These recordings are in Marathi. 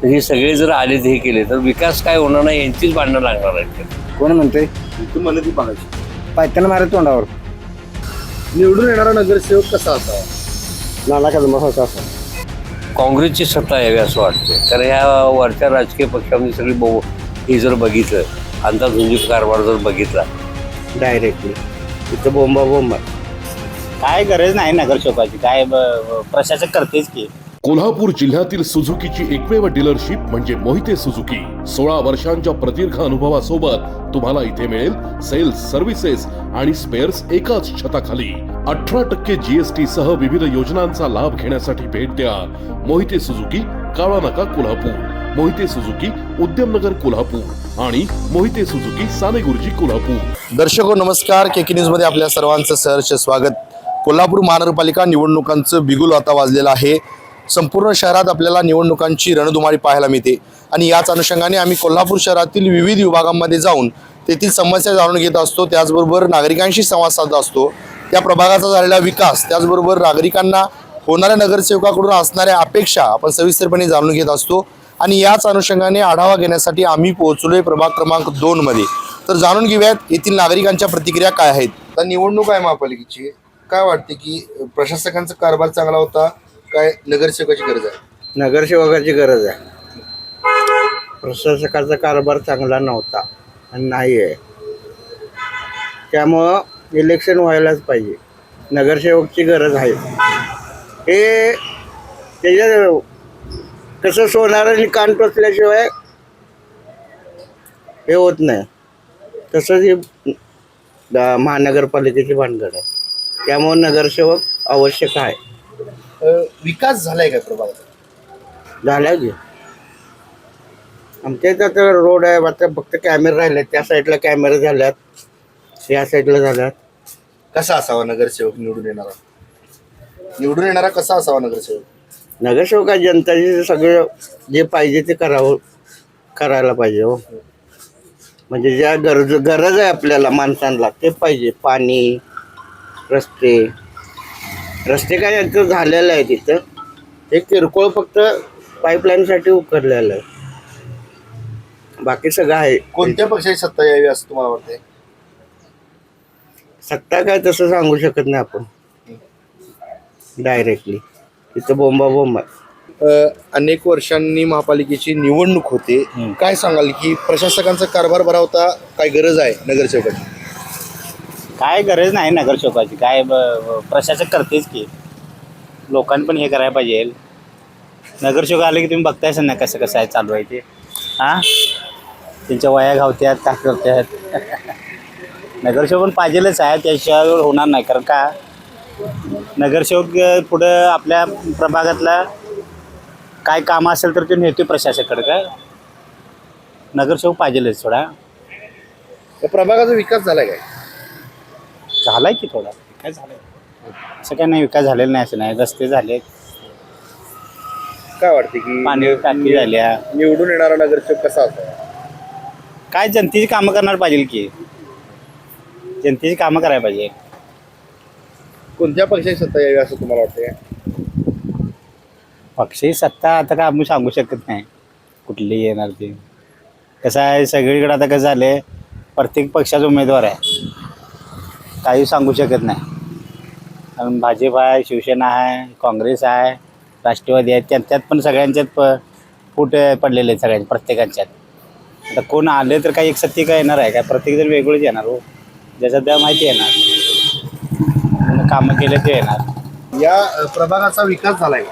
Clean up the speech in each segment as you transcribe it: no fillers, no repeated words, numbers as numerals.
तर हे सगळे जर आले हे केले तर विकास काय होणार नाही, यांचीच भांडणं लागणार आहेत. कोण म्हणते तू म्हणत बघायची पायथ्याला मारे तोंडावर निवडून येणारा नगरसेवक कसा असावा? नाना कदम होता असं काँग्रेसची सत्ता यावी असं वाटतं. कारण ह्या वरच्या राजकीय पक्षामध्ये सगळी हे जर बघितलं, अंदाधुंदी कारभार जर बघितला, डायरेक्टली तिथं बोंबा काय गरज नाही नगरसेवकाची, काय प्रशासक करतेच की. कोल्हापूर जिल्ह्यातील सुझुकीची एकमेव डीलरशिप म्हणजे मोहिते सुझुकी. 16 वर्षांच्या प्रदीर्घ अनुभवासोबत तुम्हाला इथे मिळेल सेल्स, सर्व्हिसेस आणि स्पेअर्स एकाच छताखाली. 18% GST सह विविध योजनांचा लाभ घेण्यासाठी भेट द्या. मोहिते सुझुकी, काळा नाका, कोल्हापूर. मोहिते सुझुकी, उद्यमनगर, कोल्हापूर आणि मोहिते सुझुकी, सानेगुरुजी, कोल्हापूर. दर्शको नमस्कार, केके न्यूज मध्ये आपल्या सर्वांचं सहर्ष स्वागत. कोल्हापूर महानगरपालिका निवडणुकांचं बिगुल आता वाजलेलं आहे. संपूर्ण शहरात आपल्याला निवडणुकांची रणधुमाळी पाहायला मिळते आणि याच अनुषंगाने आम्ही कोल्हापूर शहरातील विविध विभागांमध्ये जाऊन तेथील समस्या जाणून घेत असतो. त्याचबरोबर नागरिकांशी संवाद साधत असतो. त्या प्रभागाचा झालेला विकास, त्याचबरोबर नागरिकांना होणाऱ्या नगरसेवकाकडून असणाऱ्या अपेक्षा आपण सविस्तरपणे जाणून घेत असतो. आणि याच अनुषंगाने आढावा घेण्यासाठी आम्ही पोहोचलोय प्रभाग क्रमांक 2 मध्ये. तर जाणून घेऊयात येथील नागरिकांच्या प्रतिक्रिया काय आहेत. आता निवडणूक आहे महापालिकेची, काय वाटते की प्रशासकांचा कारभार चांगला होता, काय नगरसेवकाची गरज आहे? नगरसेवकाची गरज आहे. प्रशासकाचा कारभार चांगला नव्हता आणि नाही आहे. त्यामुळं इलेक्शन व्हायलाच पाहिजे. नगरसेवकची गरज आहे. हे त्याच्या कसं सोनाराने कान टोचल्याशिवाय हे होत नाही. तसंच ही महानगरपालिकेची भानगड आहे. त्यामुळं नगरसेवक आवश्यक आहे. विकास झालाय काय प्रभागात? झाला की आमच्या इथं तर रोड आहे, आता फक्त कॅमेरे राहिले. त्या साईडला कॅमेरे झाल्यात, या साईडला झाल्यात. कसा असावा नगरसेवक निवडून येणारा कसा असावा नगरसेवक? नगरसेवक जनताचे सगळं जे पाहिजे ते करायला पाहिजे हो. म्हणजे ज्या गरज आहे आपल्याला माणसांना ते पाहिजे. पाणी, रस्ते काय यांचं झालेलं आहे तिथं. हे किरकोळ फक्त पाईपलाईनसाठी उकरलेलं आहे, बाकी सगळं आहे. कोणत्या पक्षाची सत्ता यावी असं तुम्हाला वाटतंय? सत्ता काय तसं सांगू शकत नाही आपण डायरेक्टली. तिथं बोंबा अनेक वर्षांनी महापालिकेची निवडणूक होते. काय सांगाल की प्रशासकांचा कारभार बरा होता, काय गरज आहे नगरसेवकाची? काय गरज नाही नगरसेवकाची, काय प्रशासक करतेच की. लोकांनी पण हे करायला पाहिजे. नगरसेवक आले की तुम्ही बघतायच ना कसं कसं आहे चालू आहे ते. हां, त्यांच्या वया घावत्यात, काय करतात. नगरसेवक पण पाहिजेलच आहे, त्याशिवाय होणार नाही. कारण का नगरसेवक पुढं आपल्या प्रभागातला काय कामं असेल तर ते नेतो प्रशासकाकडे. काय नगरसेवक पाहिजेलच थोडा. त्या प्रभागाचा विकास झालाय काय? झाला आहे की थोडा विकास झाला आहे. असं काय नाही विकास झालेला नाही असं नाही. रस्ते झाले, काय वाटते की पाणी टाकी झाल्या. निवडून येणारा नगरसेवक कसा असावा? काय जनतेची कामं करणार पाहिजे की. जनतेची कामं करायला पाहिजे. कोणत्या पक्षाची सत्ता यावी असं तुम्हाला वाटतंय? पक्षी सत्ता आता काय आम्ही सांगू शकत नाही कुठली येणार ते. कसं आहे सगळीकडे आता कसं झालं आहे, प्रत्येक पक्षाचा उमेदवार आहे, काही सांगू शकत नाही. कारण भाजप आहे, शिवसेना आहे, काँग्रेस आहे, राष्ट्रवादी आहे. त्यांच्यात पण सगळ्यांच्यात फूट पडलेले आहेत सगळ्यांच्या प्रत्येकांच्यात. आता कोण आले तर काही एक सत्य काय येणार आहे काय? प्रत्येकजण वेगवेगळेच येणार हो. ज्याचा त्या माहिती येणार, कामं केले ते येणार. या प्रभागाचा विकास झालाय का?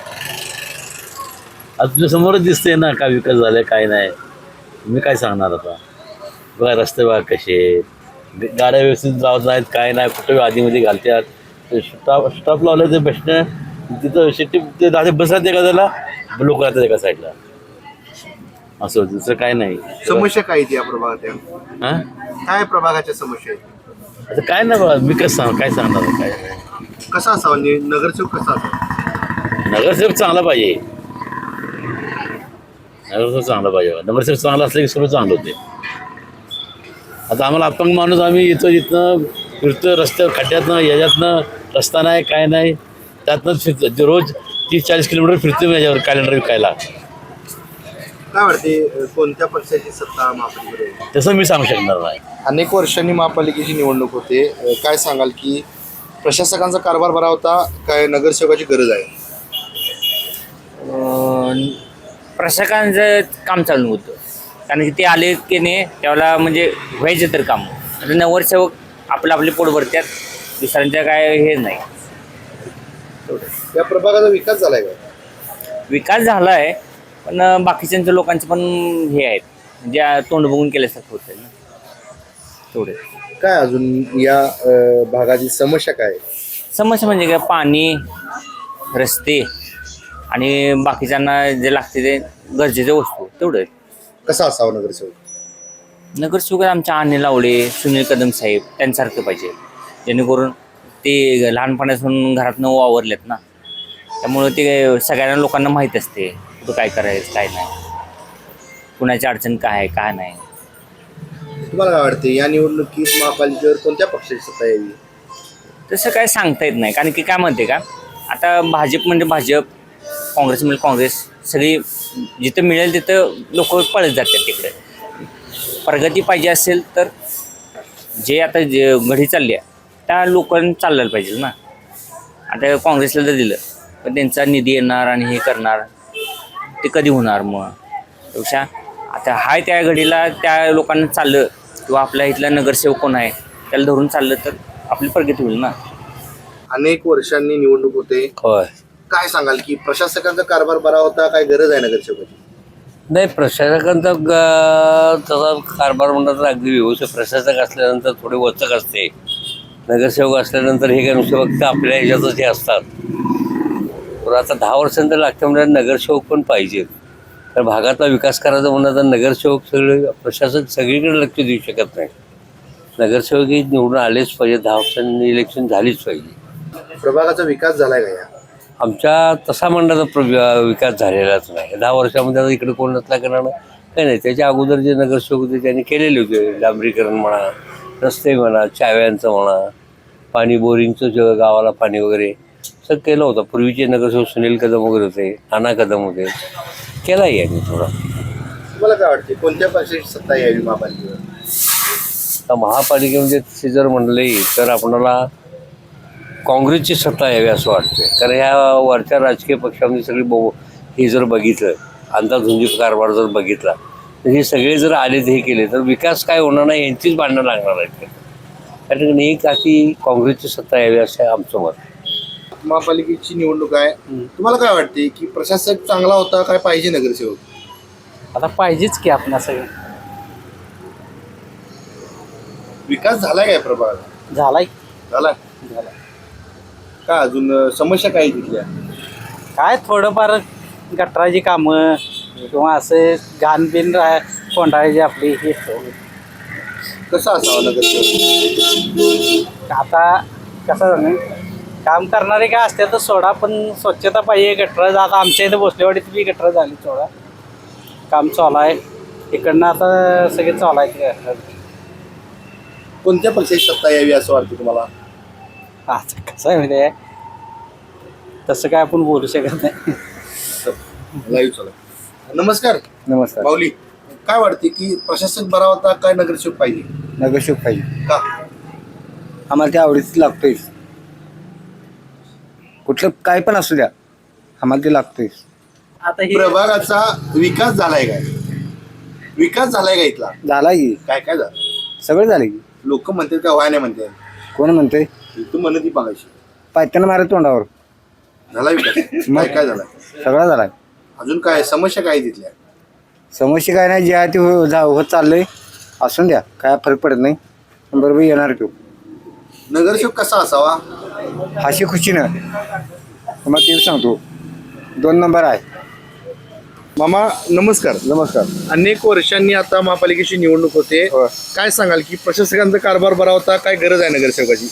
आता तुझ्या समोरच दिसते ना काय विकास झालाय काय नाही. मी काय सांगणार आता. बघा रस्ते बघा कसे, गाड्या व्यवस्थित जात नाहीत, काय नाही, कुठे आधीमध्ये घालतात. स्टॉप लावलं ते बसणं तिथं शेट्टी ते दादा बस राहते का त्याला, लोक राहतात एका साईडला. असं दुसरं काय नाही. समस्या काय आहेत या प्रभागात? हां, काय प्रभागाच्या समस्या आहेत? आता काय नाही बघा, मी कसं काय सांगणार काय नाही. कसा असावा नगरसेवक कसा असावा? नगरसेवक चांगला पाहिजे. नगरसेवक चांगला पाहिजे. नगरसेवक चांगला असलं की सगळं चांगलं होते. आता आम्हाला अपंग माणूस आम्ही येतो इथनं फिरतो रस्त्यावर, खड्ड्यातनं याच्यातनं, रस्ता नाही काय नाही, त्यातनं फिरतो. रोज 30-40 किलोमीटर फिरतो मी याच्यावर कॅलेंडर विकायला. काय वाटते कोणत्या पक्षाची सत्ता महापालिकेमध्ये येईल? तसं मी सांगू शकणार नाही. अनेक वर्षांनी महापालिकेची निवडणूक होते. काय सांगाल की प्रशासकांचा कारभार बरा होता काय नगरसेवकाची गरज आहे? प्रशासकांचं काम चालू होतं, कारण की ते आले की नाही त्यावेळेला म्हणजे व्हायचं तर काम. आता नगरसेवक आपले पोट भरतात, दुसऱ्यांच्या काय हे नाही. या प्रभागाचा विकास झालाय का? विकास झाला आहे, पण बाकीच्यांच्या लोकांचं पण हे आहेत, म्हणजे तोंड बघून केल्यासारखं होतं ना तेवढे. काय अजून या भागाची समस्या काय आहे? समस्या म्हणजे काय, पाणी, रस्ते आणि बाकीच्यांना जे लागते ते गरजेच्या वस्तू तेवढं. कसा असावा नगरसेवक? नगरसेवक आमच्या आणे लावले, सुनील कदम साहेब त्यांच्यासारखं पाहिजे, जेणेकरून ते लहानपणापासून घरातनं वावरलेत ना, त्यामुळं ते सगळ्यांना लोकांना माहीत असते कुठं काय करायचं काय नाही, कुणाची अडचण काय आहे काय नाही. तुम्हाला काय वाटते या निवडणुकीत महापालिकेवर कोणत्या पक्षाची सत्ता यावी? तसं काय सांगता येत नाही, कारण की काय म्हणते का, आता भाजप म्हणजे भाजप, काँग्रेस म्हणजे काँग्रेस, सगळी जिथं मिळेल तिथं लोक पळत जातात तिकडे. प्रगती पाहिजे असेल तर जे आता जे घडी चालली आहे त्या लोकांनी चाललं पाहिजे ना. आता काँग्रेसला जर दिलं पण त्यांचा निधी येणार आणि हे करणार, ते कधी होणार? मग त्यापेक्षा आता हाय त्या घडीला त्या लोकांना चाललं, किंवा आपल्या इथला नगरसेवक कोण आहे त्याला धरून चाललं तर आपली प्रगती होईल ना. अनेक वर्षांनी निवडणूक होते. होय. काय सांगाल की प्रशासकांचा कारभार बरा होता काय गरज आहे नगरसेवकाची? नाही, प्रशासकांचा तसा कारभार म्हणतात तर अगदी व्यवस्थित. प्रशासक असल्यानंतर थोडे वचक असते, नगरसेवक असल्यानंतर हे काय नुसते फक्त आपल्या ह्याच्यातच हे असतात. पण आता 10 वर्षांतर लागतं म्हणजे नगरसेवक पण पाहिजेत. तर भागातला विकास करायचा म्हणलं तर नगरसेवक सगळे, प्रशासक सगळीकडे लक्ष देऊ शकत नाही. नगरसेवक ही निवडून आलेच पाहिजे, 10 वर्षांनी इलेक्शन झालीच पाहिजे. प्रभागाचा विकास झालाय का या? आमच्या तसा म्हणण्याचा विकास झालेलाच नाही 10 वर्षामध्ये. आता इकडे कोण नसला करणार काही नाही. त्याच्या अगोदर जे नगरसेवक होते त्यांनी केलेले होते, डांबरीकरण म्हणा, रस्ते म्हणा, चाव्यांचं म्हणा, पाणी बोरिंगचं जे गावाला पाणी वगैरे सगळं केलं होतं. पूर्वीचे नगरसेवक सुनील कदम वगैरे होते, नाना कदम होते, केलाही यांनी थोडा. तुम्हाला काय वाटते कोणत्या पक्षाची सत्ता यावी महापालिकेवर? आता महापालिकेमध्ये तसे जर म्हणले तर आपणाला काँग्रेसची सत्ता यावी असं वाटते. कारण ह्या वरच्या राजकीय पक्षामध्ये सगळी हे जर बघितलं, अंदाधुंदी कारभार जर बघितला तर हे सगळे जर आले हे केले तर विकास काय होणार नाही, यांचीच भांडणं लागणार आहेत. कारण एक अशी काँग्रेसची सत्ता यावी असं आमचं मत. महापालिकेची निवडणूक आहे, तुम्हाला काय वाटते की प्रशासक चांगला होता काय पाहिजे नगरसेवक? आता पाहिजेच की आपण सगळं. विकास झालाय काय प्रभागात? झालाय. झालाय. काय अजून समस्या काय तिथल्या? काय थोडंफार गटराची कामं किंवा असं घाण बिन कोंडाळायची आपली हे. कसा असावा नगरसेवक? आता कसं झालं, काम करणारे काय असते तर सोडा, पण स्वच्छता पाहिजे. गटर आता आमच्या इथं भोसलेवाडीत बी गटर झाली, सोडा काम चालू आहे. इकडनं आता सगळे चालू आहेत. कोणत्या पक्षाची सत्ता यावी असं वाटतं तुम्हाला? आता कसं आहे म्हणजे तसं काय आपण बोलू शकत नाही. लाईव्ह चालू. नमस्कार. नमस्कार. माऊली, काय वाटते की प्रशासक बरा होता काय नगरसेवक पाहिजे? नगरसेवक पाहिजे. का? आम्हाला त्या आवडीच लागतोय. कुठलं काय पण असू द्या, आम्हाला ते लागतोय. आता हे प्रभागाचा विकास झालाय काय? विकास झालाय का इथला? झाला की, काय काय झालं? सगळं झालं की. लोक म्हणतात का व्हाय नाही म्हणते? कोण म्हणतंय? तू म्हणत ती बघायची. पायत्यानं मारे तोंडावर. झाला विकास? काय काय झाला? सगळा झाला. अजून काय समस्या काय तिथल्या? समस्या काय नाही, जे आहे ते होत चाललंय. असून द्या, काय फरक पडत नाही. बरोबर येणार तो. नगरसेवक कसा असावा? हाशी खुशीनं मग ते सांगतो. 2 नंबर आहे. मामा नमस्कार. नमस्कार. अनेक वर्षांनी आता महापालिकेची निवडणूक होते, काय सांगाल की प्रशासकांचा कारभार बरा होता काय गरज आहे नगरसेवकाची?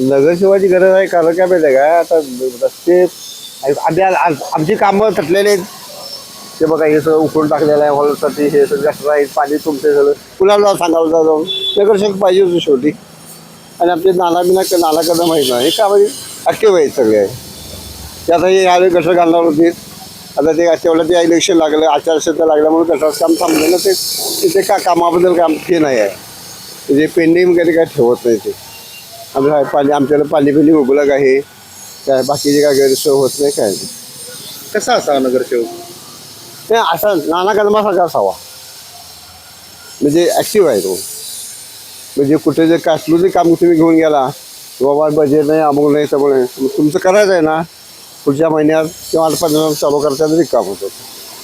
नगरसेवाची गरज आहे. कारण काय माहिती आहे का, आता रस्ते आमची कामं थटलेले आहेत. ते बघा हे सगळं उकळून टाकलेलं आहे हॉलसाठी. हे सगळं गटर आहे, पाणी तुमचे सगळं कुणाला सांगावं जाऊन नगरसेवक पाहिजे होतं शेवटी. आणि आमचे नाला कदम आहेत ना, हे का म्हणजे अख्खे आहेत सगळे. ते आता हे आले गटर घालणार होते, आता ते तेवढं ते इलेक्शन लागलं, आचारसंहिता लागल्यामुळे गटारचं काम थांबलं ना, ते तिथे कामाबद्दल काम हे नाही आहे, जे पेंडिंग वगैरे काय ठेवत नाही ते. आम्ही आमच्याकडे पाणी मुबलक आहे, काय बाकीचे काय गैरसोय होत नाही काय नाही. कसा असावा नगरसेवक? ते असा नाना कदमासारखा असावा, म्हणजे ॲक्टिव्ह आहे तो. म्हणजे कुठे जे कसलं जे काम तुम्ही घेऊन गेला, बाबा बजेट नाही, अमुक नाही, त्यामुळे नाही, तुमचं करायचं आहे ना, पुढच्या महिन्यात किंवा 8-15 चालू करता तरी काम होतं,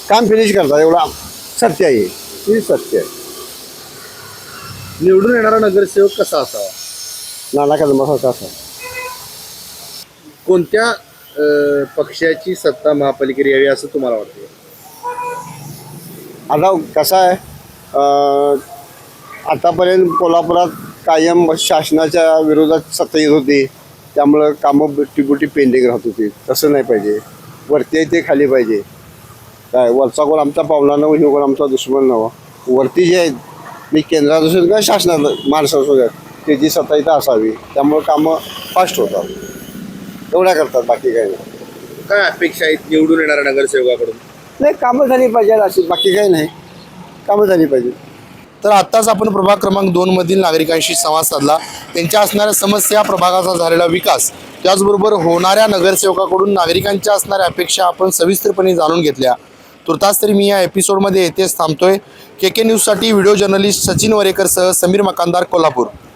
काम फिनिश करता, एवढा सत्य आहे, हे सत्य आहे. निवडून येणारा नगरसेवक कसा असावा? नाना कदमासारखा असावा. कोणत्या पक्षाची सत्ता महापालिकेत यावी असं तुम्हाला वाटतं? आता कसं आहे, आतापर्यंत कोल्हापुरात कायम शासनाच्या विरोधात सत्ता येत होती, त्यामुळं कामं बुटी पेंडिंग राहत होती. तसं नाही पाहिजे, वरती आहे ते खाली पाहिजे. काय वरचा कोण आमचा पावला नव्हता, हे कोण आमचा दुश्मन नव्हता. वरती जे आहेत, मी केंद्रात असेल का शासनात माणसं असू त्याची सत्ता इथं असावी, त्यामुळं कामं फास्ट होतात, एवढ्या करतात, बाकी काही नाही. काय अपेक्षा आहेत निवडून येणाऱ्या नगरसेवकाकडून? नाही, कामं झाली पाहिजे अशी, बाकी काही नाही, कामं झाली पाहिजे. तर आत्ताच आपण प्रभाग क्रमांक 2 मधील नागरिकांशी संवाद साधला. त्यांच्या असणाऱ्या समस्या, प्रभागाचा झालेला विकास, त्याचबरोबर होणाऱ्या नगरसेवकाकडून नागरिकांच्या असणाऱ्या अपेक्षा आपण सविस्तरपणे जाणून घेतल्या. तुर्तास तरी मी या एपिसोडमध्ये येथेच थांबतोय. KK न्यूजसाठी व्हिडिओ जर्नलिस्ट सचिन वरेकरसह समीर मकानदार, कोल्हापूर.